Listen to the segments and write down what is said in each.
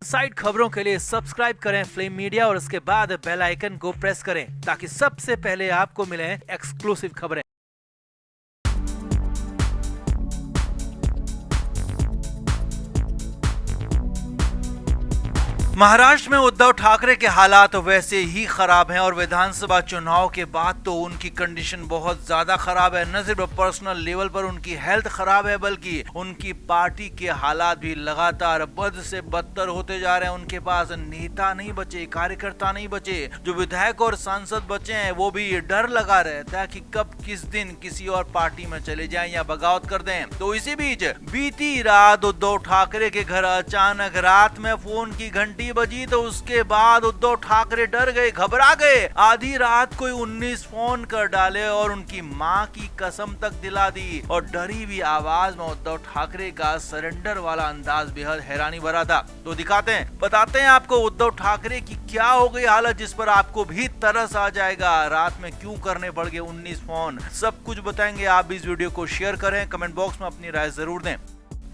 Side खबरों के लिए सब्सक्राइब करें फ्लेम मीडिया और उसके बाद बेल आइकन को प्रेस करें ताकि सबसे पहले आपको मिले एक्सक्लूसिव खबरें। महाराष्ट्र में उद्धव ठाकरे के हालात वैसे ही खराब हैं और विधानसभा चुनाव के बाद तो उनकी कंडीशन बहुत ज्यादा खराब है। न सिर्फ पर्सनल लेवल पर उनकी हेल्थ खराब है बल्कि उनकी पार्टी के हालात भी लगातार बद से बदतर होते जा रहे हैं। उनके पास नेता नहीं बचे, कार्यकर्ता नहीं बचे, जो विधायक और सांसद बचे हैं वो भी डर लगा रहता है कि कब किस दिन किसी और पार्टी में चले जाएं या बगावत कर दें। तो इसी बीच बीती रात उद्धव ठाकरे के घर अचानक रात में फोन की घंटी बजी तो उसके बाद उद्धव ठाकरे डर गए, घबरा गए। आधी रात कोई 19 फोन कर डाले और उनकी मां की कसम तक दिला दी और डरी हुई आवाज में उद्धव ठाकरे का सरेंडर वाला अंदाज बेहद हैरानी भरा था। तो दिखाते हैं, बताते हैं आपको उद्धव ठाकरे की क्या हो गई हालत जिस पर आपको भी तरस आ जाएगा। रात में क्यों करने पड़ गए 19 फोन, सब कुछ बताएंगे। आप इस वीडियो को शेयर करें, कमेंट बॉक्स में अपनी राय जरूर दें।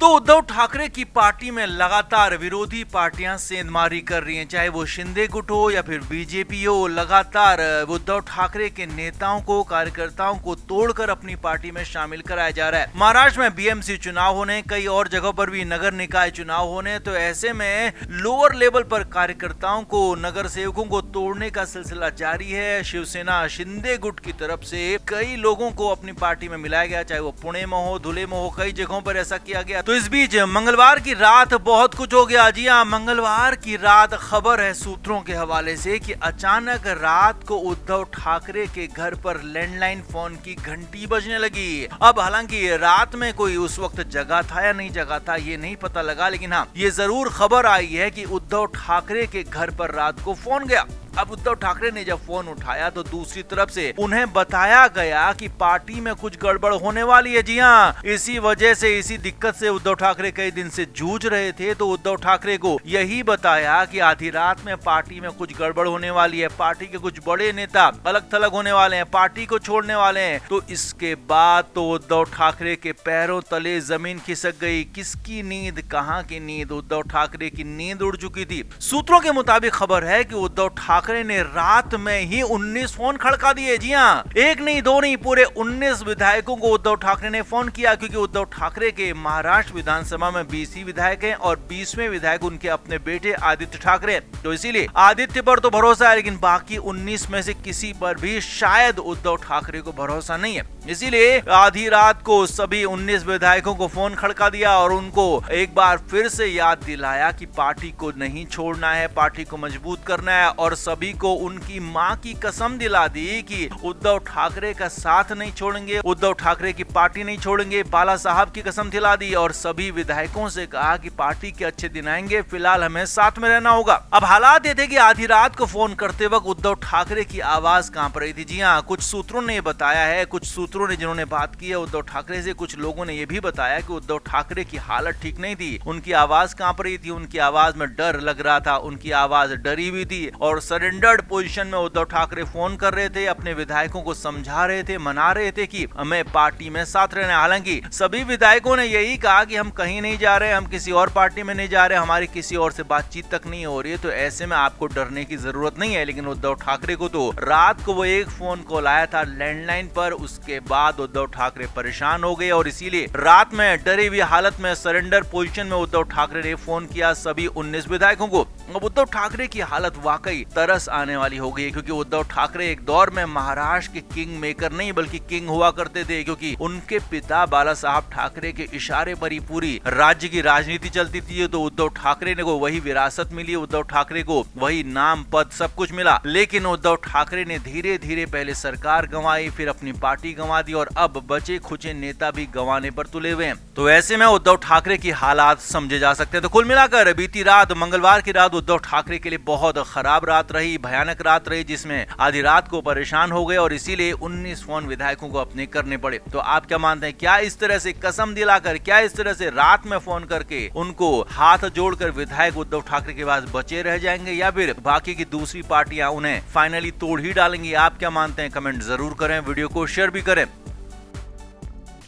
तो उद्धव ठाकरे की पार्टी में लगातार विरोधी पार्टियां सेंधमारी कर रही हैं, चाहे वो शिंदे गुट हो या फिर बीजेपी हो। लगातार उद्धव ठाकरे के नेताओं को, कार्यकर्ताओं को तोड़कर अपनी पार्टी में शामिल कराया जा रहा है। महाराष्ट्र में बीएमसी चुनाव होने, कई और जगहों पर भी नगर निकाय चुनाव होने, तो ऐसे में लोअर लेवल पर कार्यकर्ताओं को, नगर सेवकों को तोड़ने का सिलसिला जारी है। शिवसेना शिंदे गुट की तरफ से कई लोगों को अपनी पार्टी में मिलाया गया, चाहे वो पुणे में हो, धुले में हो, कई जगहों पर ऐसा किया गया। तो इस बीच मंगलवार की रात बहुत कुछ हो गया। जी हाँ, मंगलवार की रात खबर है सूत्रों के हवाले से कि अचानक रात को उद्धव ठाकरे के घर पर लैंडलाइन फोन की घंटी बजने लगी। अब हालांकि रात में कोई उस वक्त जगा था या नहीं जगा था ये नहीं पता लगा, लेकिन हाँ ये जरूर खबर आई है कि उद्धव ठाकरे के घर पर रात को फोन गया। अब उद्धव ठाकरे ने जब फोन उठाया तो दूसरी तरफ से उन्हें बताया गया कि पार्टी में कुछ गड़बड़ होने वाली है। जी हाँ, इसी वजह से, इसी दिक्कत से उद्धव ठाकरे कई दिन से जूझ रहे थे। तो उद्धव ठाकरे को यही बताया कि आधी रात में पार्टी में कुछ गड़बड़ होने वाली है, पार्टी के कुछ बड़े नेता अलग थलग होने वाले हैं, पार्टी को छोड़ने वाले हैं। तो इसके बाद तो उद्धव ठाकरे के पैरों तले जमीन खिसक गई। किसकी नींद, कहाँ की नींद? उद्धव ठाकरे की नींद उड़ चुकी थी। सूत्रों के मुताबिक खबर है कि उद्धव ठाकरे ने रात में ही 19 फोन खड़का दिए। जी हाँ, एक नहीं दो नहीं, पूरे 19 विधायकों को उद्धव ठाकरे ने फोन किया, क्योंकि उद्धव ठाकरे के महाराष्ट्र विधानसभा में 20 ही विधायक हैं और 20वें विधायक उनके अपने बेटे आदित्य ठाकरे। तो इसीलिए आदित्य पर तो भरोसा है, लेकिन बाकी 19 में से किसी पर भी शायद उद्धव ठाकरे को भरोसा नहीं है। इसीलिए आधी रात को सभी 19 विधायकों को फोन खड़का दिया और उनको एक बार फिर से याद दिलाया कि पार्टी को नहीं छोड़ना है, पार्टी को मजबूत करना है। और सभी को उनकी मां की कसम दिला दी कि उद्धव ठाकरे का साथ नहीं छोड़ेंगे, उद्धव ठाकरे की पार्टी नहीं छोड़ेंगे। बाला साहब की कसम दिला दी और सभी विधायकों से कहा कि पार्टी के अच्छे दिन आएंगे, फिलहाल हमें साथ में रहना होगा। अब हालात ये थे कि आधी रात को फोन करते वक्त उद्धव ठाकरे की आवाज कांप रही थी। जी हाँ, कुछ सूत्रों ने बताया है, कुछ सूत्रों ने जिन्होंने बात की है उद्धव ठाकरे से, कुछ लोगों ने यह भी बताया कि उद्धव ठाकरे की हालत ठीक नहीं थी, उनकी आवाज कांप रही थी, उनकी आवाज में डर लग रहा था, उनकी आवाज डरी हुई थी और सरेंडर्ड पोजीशन में उद्धव ठाकरे फोन कर रहे थे, अपने विधायकों को समझा रहे थे, मना रहे थे कि हमें पार्टी में साथ रहना है। हालांकि सभी विधायकों ने यही कहा कि हम कहीं नहीं जा रहे, हम किसी और पार्टी में नहीं जा रहे, हमारी किसी और से बातचीत तक नहीं हो रही है, तो ऐसे में आपको डरने की जरूरत नहीं है। लेकिन उद्धव ठाकरे को तो रात को वो एक फोन कॉल आया था लैंडलाइन पर, उसके बाद उद्धव ठाकरे परेशान हो गए और इसीलिए रात में डरी हुई हालत में सरेंडर पोजीशन में उद्धव ठाकरे ने फोन किया सभी 19 विधायकों को। अब उद्धव ठाकरे की हालत वाकई तरस आने वाली हो गई, क्योंकि उद्धव ठाकरे एक दौर में महाराष्ट्र के किंग मेकर नहीं बल्कि किंग हुआ करते थे, क्योंकि उनके पिता बाला साहब ठाकरे के इशारे पर ही पूरी राज्य की राजनीति चलती थी। तो उद्धव ठाकरे ने को वही विरासत मिली, उद्धव ठाकरे को वही नाम पद सब कुछ मिला। लेकिन उद्धव ठाकरे ने धीरे धीरे पहले सरकार गंवाई, फिर अपनी पार्टी गंवा दी और अब बचे खुचे नेता भी गंवाने पर तुले हुए हैं। तो ऐसे में उद्धव ठाकरे की हालात समझे जा सकते हैं। तो कुल मिलाकर बीती रात, मंगलवार की रात उद्धव ठाकरे के लिए बहुत खराब रात रही, भयानक रात रही, जिसमें आधी रात को परेशान हो गए और इसीलिए 19 फोन विधायकों को अपने करने पड़े। तो आप क्या मानते हैं, क्या इस तरह से कसम दिलाकर, क्या इस तरह से रात में फोन करके उनको हाथ जोड़कर विधायक उद्धव ठाकरे के पास बचे रह जाएंगे, या फिर बाकी की दूसरी पार्टियां उन्हें फाइनली तोड़ ही डालेंगी? आप क्या मानते हैं, कमेंट जरूर करें, वीडियो को शेयर भी करें।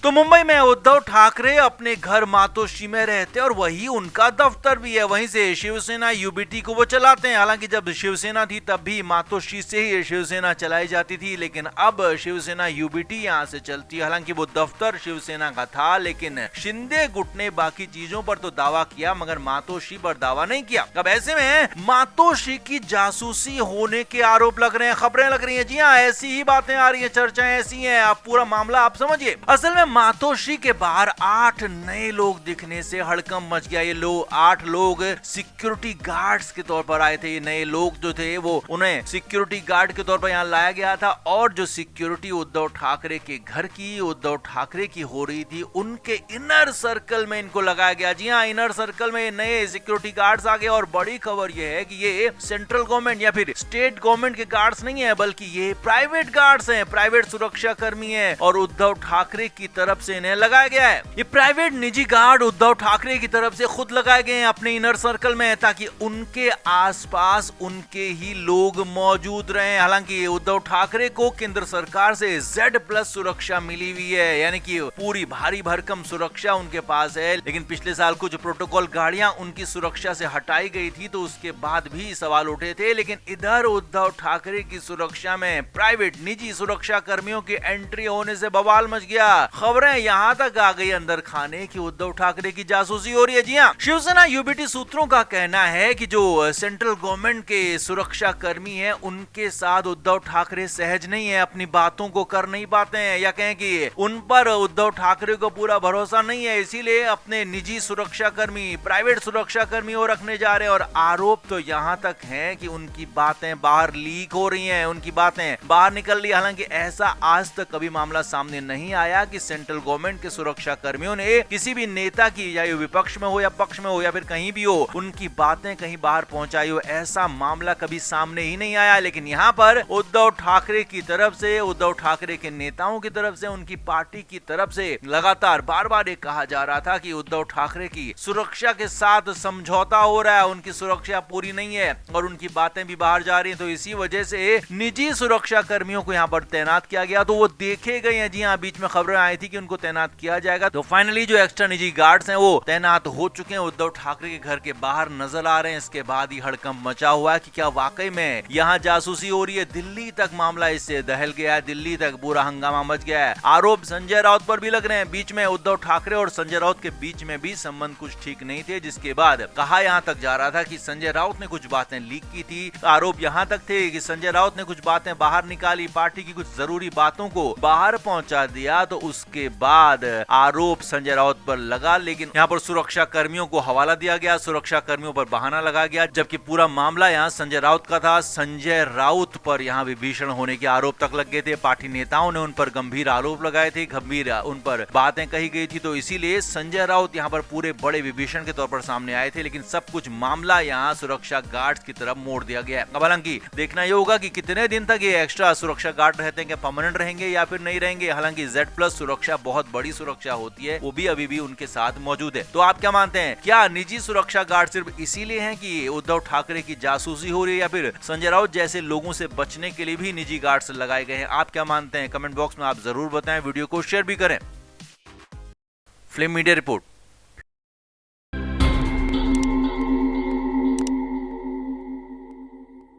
तो मुंबई में उद्धव ठाकरे अपने घर मातोश्री में रहते और वही उनका दफ्तर भी है, वहीं से शिवसेना यूबीटी को वो चलाते हैं। हालांकि जब शिवसेना थी तब भी मातोश्री से ही शिवसेना चलाई जाती थी, लेकिन अब शिवसेना यूबीटी यहां से चलती है। हालांकि वो दफ्तर शिवसेना का था, लेकिन शिंदे गुट ने बाकी चीजों पर तो दावा किया मगर मातोश्री पर दावा नहीं किया। अब ऐसे में मातोश्री की जासूसी होने के आरोप लग रहे हैं, खबरें लग रही है। जी हाँ, ऐसी ही बातें आ रही है, चर्चाएं ऐसी है। आप पूरा मामला आप समझिए। असल में मातोश्री के बाहर 8 नए लोग दिखने से हड़कंप मच गया। ये 8 लोग सिक्योरिटी गार्ड्स के तौर पर आए थे। ये नए लोग जो थे वो उन्हें सिक्योरिटी गार्ड के तौर पर यहाँ लाया गया था, और जो सिक्योरिटी उद्धव ठाकरे के घर की, उद्धव ठाकरे की हो रही थी, उनके इनर सर्कल में इनको लगाया गया। जी हाँ, इनर सर्कल में नए सिक्योरिटी गार्ड्स आ गए। और बड़ी खबर ये है कि ये सेंट्रल गवर्नमेंट या फिर स्टेट गवर्नमेंट के गार्ड्स नहीं है, बल्कि ये प्राइवेट गार्ड्स हैं, प्राइवेट सुरक्षा कर्मी है, और उद्धव ठाकरे की तरफ से इन्हें लगाया गया है। ये प्राइवेट निजी गार्ड उद्धव ठाकरे की तरफ से खुद लगाए गए हैं अपने इनर सर्कल में, ताकि उनके आसपास उनके ही लोग मौजूद रहें। हालांकि उद्धव ठाकरे को केंद्र सरकार से Z+ सुरक्षा मिली हुई है, यानी कि पूरी भारी भरकम सुरक्षा उनके पास है। लेकिन पिछले साल कुछ प्रोटोकॉल गाड़ियां उनकी सुरक्षा से हटाई गई थी, तो उसके बाद भी सवाल उठे थे। लेकिन इधर उद्धव ठाकरे की सुरक्षा में प्राइवेट निजी सुरक्षा कर्मियों की एंट्री होने से बवाल मच गया। खबरें यहां तक आ गई अंदर खाने की उद्धव ठाकरे की जासूसी हो रही है। जी हाँ, शिवसेना यूबीटी सूत्रों का कहना है कि जो सेंट्रल गवर्नमेंट के सुरक्षा कर्मी हैं, उनके साथ उद्धव ठाकरे सहज नहीं है, अपनी बातों को कर नहीं पाते हैं, या कहें कि उन पर उद्धव ठाकरे को पूरा भरोसा नहीं है, इसीलिए अपने निजी सुरक्षा कर्मी, प्राइवेट सुरक्षा कर्मी वो रखने जा रहे हैं। और आरोप तो यहाँ तक है कि उनकी बातें बाहर लीक हो रही हैं, उनकी बातें बाहर निकल रही। हालांकि ऐसा आज तक कभी मामला सामने नहीं आया कि सेंट्रल गवर्नमेंट के सुरक्षा कर्मियों ने किसी भी नेता की, या विपक्ष में हो या पक्ष में हो या फिर कहीं भी हो, उनकी बातें कहीं बाहर पहुंचाई हो। ऐसा मामला कभी सामने ही नहीं आया। लेकिन यहाँ पर उद्धव ठाकरे की तरफ से, उद्धव ठाकरे के नेताओं की तरफ से, उनकी पार्टी की तरफ से लगातार बार बार ये कहा जा रहा था कि उद्धव ठाकरे की सुरक्षा के साथ समझौता हो रहा है, उनकी सुरक्षा पूरी नहीं है और उनकी बातें भी बाहर जा रही हैं। तो इसी वजह से निजी सुरक्षा कर्मियों को यहाँ पर तैनात किया गया, तो वो देखे गए हैं। जी हाँ, बीच में खबरें आई थी कि उनको तैनात किया जाएगा, तो फाइनली जो एक्स्ट्रा निजी गार्ड्स हैं वो तैनात हो चुके हैं, उद्धव ठाकरे के घर के बाहर नजर आ रहे हैं। इसके बाद ही हड़कंप मचा हुआ है कि क्या वाकई में यहाँ जासूसी हो रही है। दिल्ली तक मामला इससे दहल गया है, दिल्ली तक बुरा हंगामा मच गया है। आरोप संजय राउत पर भी लग रहे हैं। बीच में उद्धव ठाकरे और संजय राउत के बीच में भी संबंध कुछ ठीक नहीं थे, जिसके बाद कहा यहाँ तक जा रहा था कि संजय राउत ने कुछ बातें लीक की थी। आरोप यहाँ तक थे कि संजय राउत ने कुछ बातें बाहर निकाली, पार्टी की कुछ जरूरी बातों को बाहर पहुंचा दिया, तो उसके बाद आरोप संजय राउत पर लगा। लेकिन यहाँ पर सुरक्षा कर्मियों को हवाला दिया गया, सुरक्षा कर्मियों पर बहाना लगा गया, जबकि पूरा मामला यहाँ संजय राउत का था। संजय राउत पर यहाँ विभीषण होने के आरोप तक लग गए थे, पार्टी नेताओं ने उन पर गंभीर आरोप लगाए थे, गंभीर उन पर बातें कही गई थी, तो इसीलिए संजय राउत यहाँ पर पूरे बड़े विभीषण के तौर पर सामने आए थे। लेकिन सब कुछ मामला यहाँ सुरक्षा गार्ड्स की तरफ मोड़ दिया गया है। अब हालांकि देखना ये होगा कि कितने दिन तक ये एक्स्ट्रा सुरक्षा गार्ड रहते हैं, क्या परमानेंट रहेंगे या फिर नहीं रहेंगे। हालांकि Z+ सुरक्षा बहुत बड़ी सुरक्षा होती है, वो भी अभी भी उनके साथ मौजूद है। तो आप क्या मानते हैं, क्या निजी सुरक्षा गार्ड सिर्फ इसीलिए हैं कि उद्धव ठाकरे की जासूसी हो रही है, या फिर संजय राउत जैसे लोगों से बचने के लिए भी निजी गार्ड्स लगाए गए हैं? आप क्या मानते हैं, कमेंट बॉक्स में आप जरूर बताएं, वीडियो को शेयर भी करें। Film media report.